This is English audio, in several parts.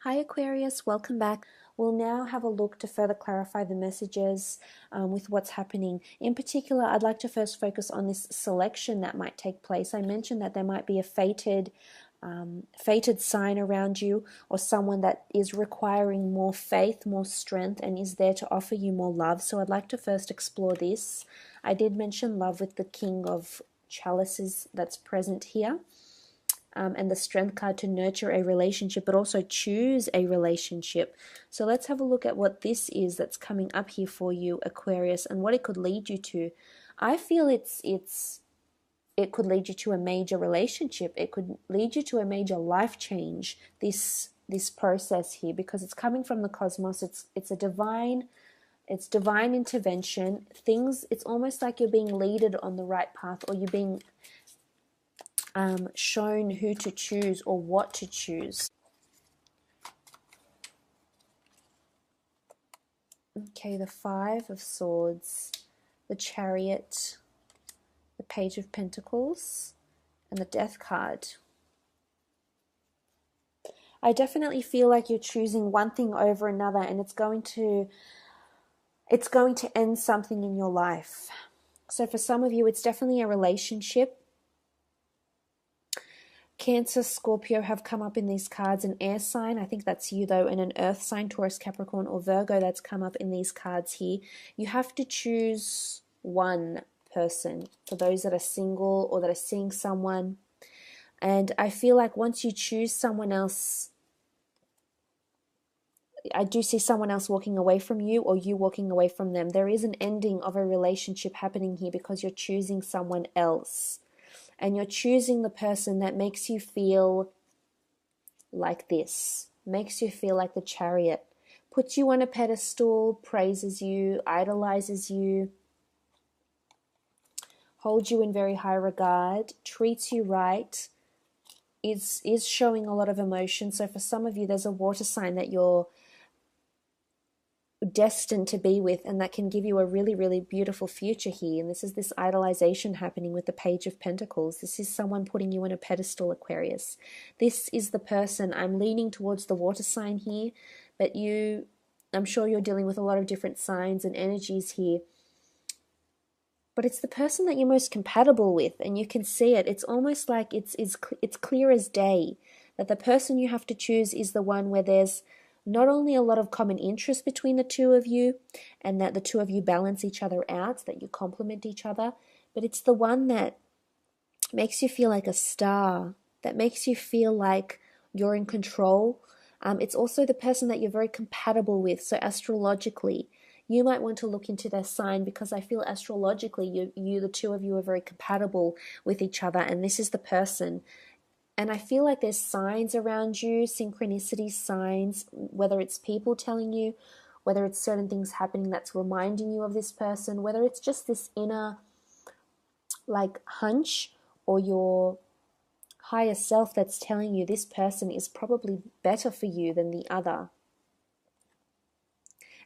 Hi Aquarius, welcome back. We'll now have a look to further clarify the messages with what's happening. In particular, I'd like to first focus on this selection that might take place. I mentioned that there might be a fated sign around you, or someone that is requiring more faith, more strength, and is there to offer you more love. So I'd like to first explore this. I did mention love with the King of Chalices that's present here. And the Strength card to nurture a relationship, but also choose a relationship. So let's have a look at what this is that's coming up here for you, Aquarius, and what it could lead you to. I feel it could lead you to a major relationship. It could lead you to a major life change. This process here, because it's coming from the cosmos. It's divine intervention. It's almost like you're being leaded on the right path, or you're being shown who to choose or what to choose. Okay, the Five of Swords, the Chariot, the Page of Pentacles, and the Death card. I definitely feel like you're choosing one thing over another, and it's going to end something in your life. So for some of you, it's definitely a relationship. Cancer, Scorpio have come up in these cards. An air sign, I think that's you though, and an earth sign, Taurus, Capricorn, or Virgo, that's come up in these cards here. You have to choose one person for those that are single or that are seeing someone. And I feel like once you choose someone else, I do see someone else walking away from you, or you walking away from them. There is an ending of a relationship happening here because you're choosing someone else. And you're choosing the person that makes you feel like this, makes you feel like the Chariot, puts you on a pedestal, praises you, idolizes you, holds you in very high regard, treats you right, is showing a lot of emotion. So for some of you, there's a water sign that you're destined to be with, and that can give you a really, really beautiful future here. And this is this idolization happening with the Page of Pentacles. This is someone putting you on a pedestal, Aquarius. This is the person. I'm leaning towards the water sign here, but I'm sure you're dealing with a lot of different signs and energies here. But it's the person that you're most compatible with, and you can see it. It's almost like it's clear as day that the person you have to choose is the one where there's not only a lot of common interest between the two of you, and that the two of you balance each other out, that you complement each other, but it's the one that makes you feel like a star, that makes you feel like you're in control. It's also the person that you're very compatible with. So astrologically, you might want to look into their sign, because I feel astrologically, the two of you are very compatible with each other, and this is the person. And I feel like there's signs around you, synchronicity signs, whether it's people telling you, whether it's certain things happening that's reminding you of this person, whether it's just this inner hunch, or your higher self that's telling you this person is probably better for you than the other.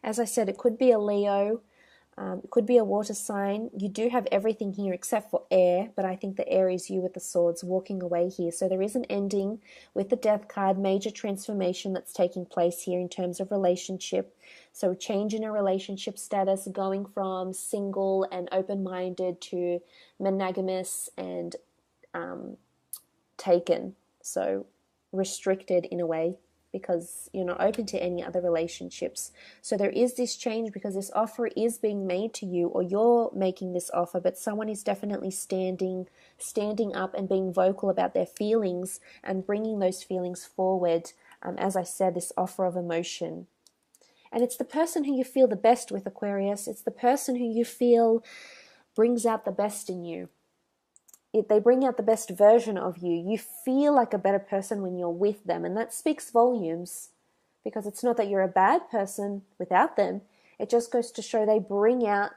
As I said, it could be a Leo. It could be a water sign. You do have everything here except for air, but I think the air is you with the swords walking away here. So there is an ending with the Death card, major transformation that's taking place here in terms of relationship. So change in a relationship status, going from single and open-minded to monogamous and taken. So restricted in a way, because you're not open to any other relationships. So there is this change because this offer is being made to you, or you're making this offer, but someone is definitely standing up and being vocal about their feelings and bringing those feelings forward. As I said, this offer of emotion. And it's the person who you feel the best with, Aquarius. It's the person who you feel brings out the best in you. They bring out the best version of you. You feel like a better person when you're with them, and that speaks volumes, because it's not that you're a bad person without them. It just goes to show they bring out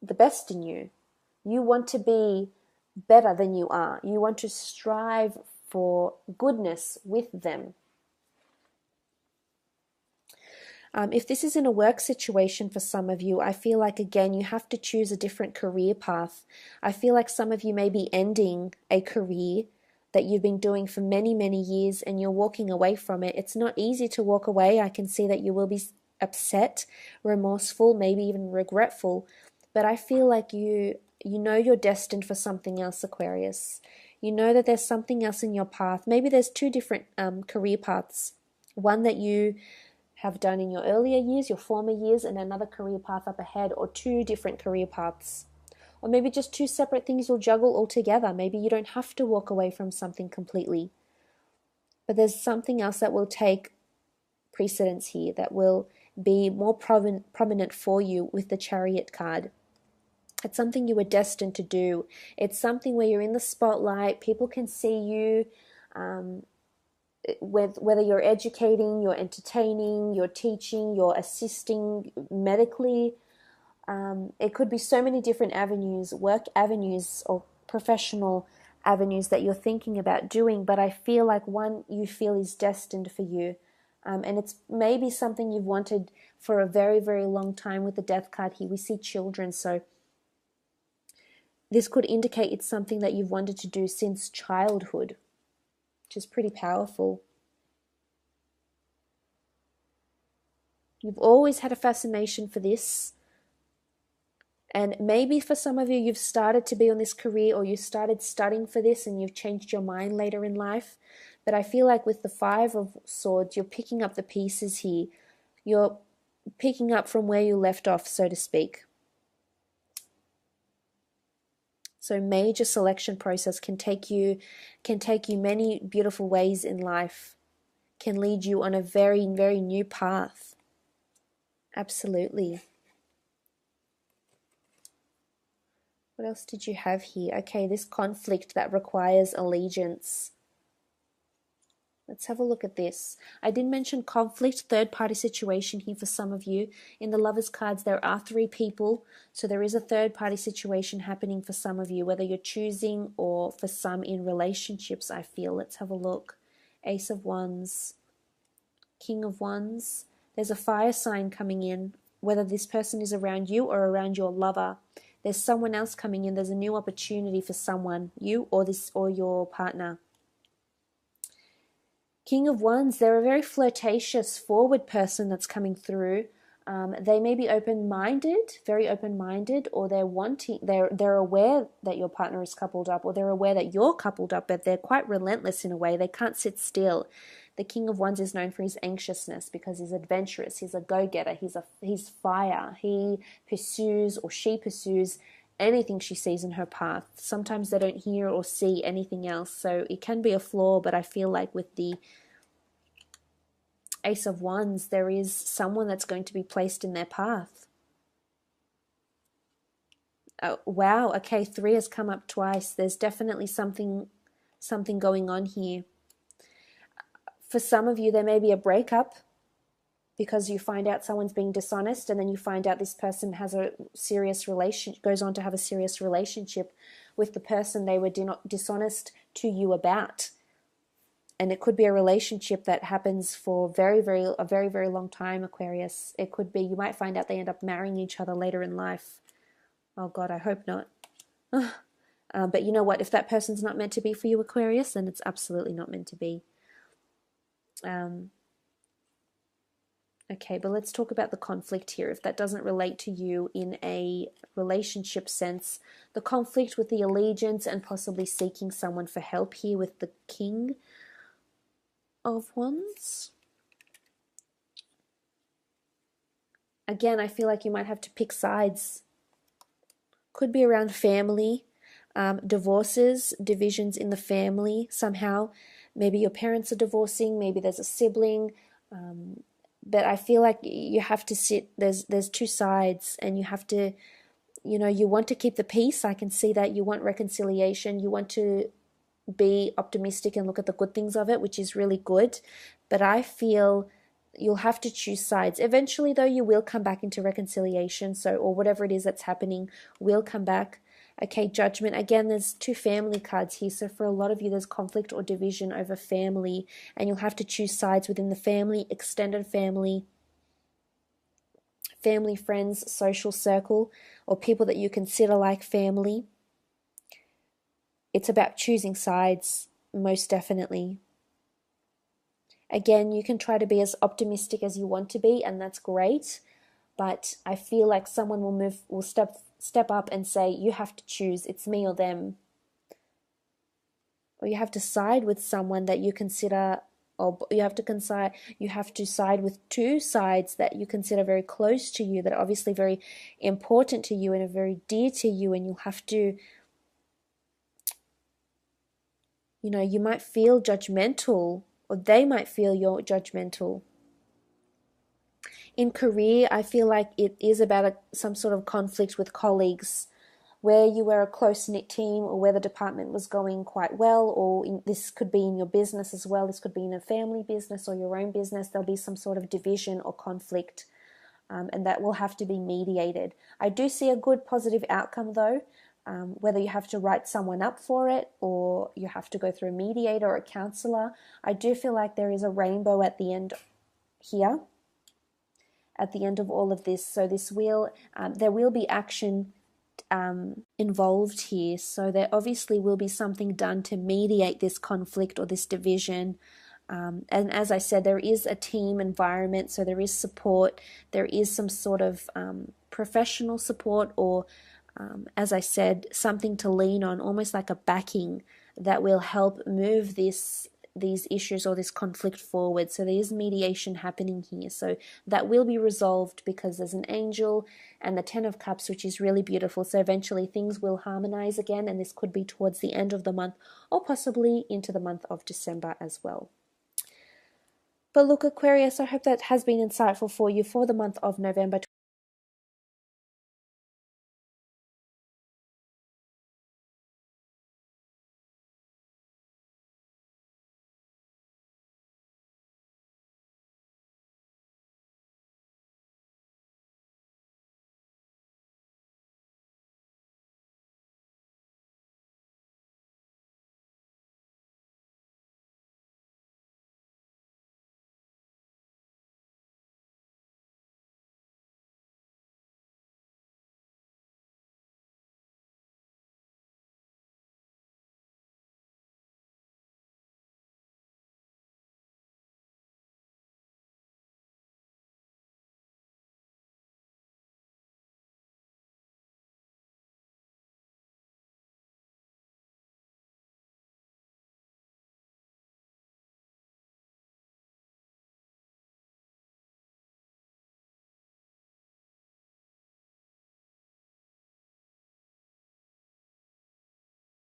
the best in you. You want to be better than you are. You want to strive for goodness with them. If this is in a work situation for some of you, I feel like, again, you have to choose a different career path. I feel like some of you may be ending a career that you've been doing for many, many years, and you're walking away from it. It's not easy to walk away. I can see that you will be upset, remorseful, maybe even regretful, but I feel like you know you're destined for something else, Aquarius. You know that there's something else in your path. Maybe there's two different career paths. One that you have done in your earlier years, your former years, and another career path up ahead, or two different career paths. Or maybe just two separate things you'll juggle all together. Maybe you don't have to walk away from something completely. But there's something else that will take precedence here, that will be more prominent for you with the Chariot card. It's something you were destined to do. It's something where you're in the spotlight. People can see you, whether you're educating, you're entertaining, you're teaching, you're assisting medically. It could be so many different avenues, work avenues or professional avenues that you're thinking about doing, but I feel like one you feel is destined for you. And it's maybe something you've wanted for a very, very long time. With the Death card here, we see children, so this could indicate it's something that you've wanted to do since childhood, which is pretty powerful. You've always had a fascination for this. And maybe for some of you, you've started to be on this career, or you started studying for this and you've changed your mind later in life. But I feel like with the Five of Swords, you're picking up the pieces here. You're picking up from where you left off, so to speak. So major selection process can take you many beautiful ways in life, can lead you on a very, very new path. Absolutely. What else did you have here? Okay, this conflict that requires allegiance. Let's have a look at this. I did mention conflict, third-party situation here for some of you. In the Lovers cards, there are 3 people, so there is a third-party situation happening for some of you, whether you're choosing or for some in relationships, I feel. Let's have a look. Ace of Wands, King of Wands. There's a fire sign coming in, whether this person is around you or around your lover. There's someone else coming in. There's a new opportunity for someone, you or your partner. King of Wands, they're a very flirtatious, forward person that's coming through. They may be open-minded, very open-minded, or they're aware that your partner is coupled up, or they're aware that you're coupled up, but they're quite relentless in a way. They can't sit still. The King of Wands is known for his anxiousness because he's adventurous, he's a go-getter, he's fire. He pursues, or she pursues, anything she sees in her path. Sometimes they don't hear or see anything else, so it can be a flaw, but I feel like with the Ace of Wands, there is someone that's going to be placed in their path. Oh, wow, okay, 3 has come up twice. There's definitely something going on here. For some of you, there may be a breakup because you find out someone's being dishonest, and then you find out this person has a serious goes on to have a serious relationship with the person they were dishonest to you about. And it could be a relationship that happens for a very, very long time, Aquarius. It could be, you might find out they end up marrying each other later in life. Oh God, I hope not. But you know what? If that person's not meant to be for you, Aquarius, then it's absolutely not meant to be. Okay, but let's talk about the conflict here. If that doesn't relate to you in a relationship sense, the conflict with the allegiance and possibly seeking someone for help here with the King of Wands. Again, I feel like you might have to pick sides. Could be around family, divorces, divisions in the family somehow. Maybe your parents are divorcing, maybe there's a sibling, but I feel like you have to sit, there's 2 sides, and you have to, you want to keep the peace. I can see that. You want reconciliation, you want to be optimistic and look at the good things of it, which is really good, but I feel you'll have to choose sides. Eventually, though, you will come back into reconciliation, or whatever it is that's happening will come back. Okay, Judgment. Again, there's 2 family cards here, so for a lot of you, there's conflict or division over family, and you'll have to choose sides within the family, extended family, friends, social circle, or people that you consider like family. It's about choosing sides. most definitely. Again, you can try to be as optimistic as you want to be, and that's great. But I feel like someone will step up and say, you have to choose, it's me or them. Or you have to side with someone that you consider, or you have to side with two sides that you consider very close to you, that are obviously very important to you and are very dear to you, and you'll have to, you might feel judgmental, or they might feel you're judgmental. In career, I feel like it is about some sort of conflict with colleagues, where you were a close-knit team, or where the department was going quite well, or this could be in your business as well. This could be in a family business or your own business. There'll be some sort of division or conflict, and that will have to be mediated. I do see a good positive outcome though, whether you have to write someone up for it or you have to go through a mediator or a counselor. I do feel like there is a rainbow at the end here, at the end of all of this. So there will be action involved here. So there obviously will be something done to mediate this conflict or this division. And as I said, there is a team environment, so there is support. There is some sort of professional support, or as I said, something to lean on, almost like a backing that will help move these issues or this conflict forward. So there is mediation happening here. So that will be resolved because there's an angel and the 10 of Cups, which is really beautiful. So eventually things will harmonize again, and this could be towards the end of the month or possibly into the month of December as well. But look, Aquarius, I hope that has been insightful for you for the month of November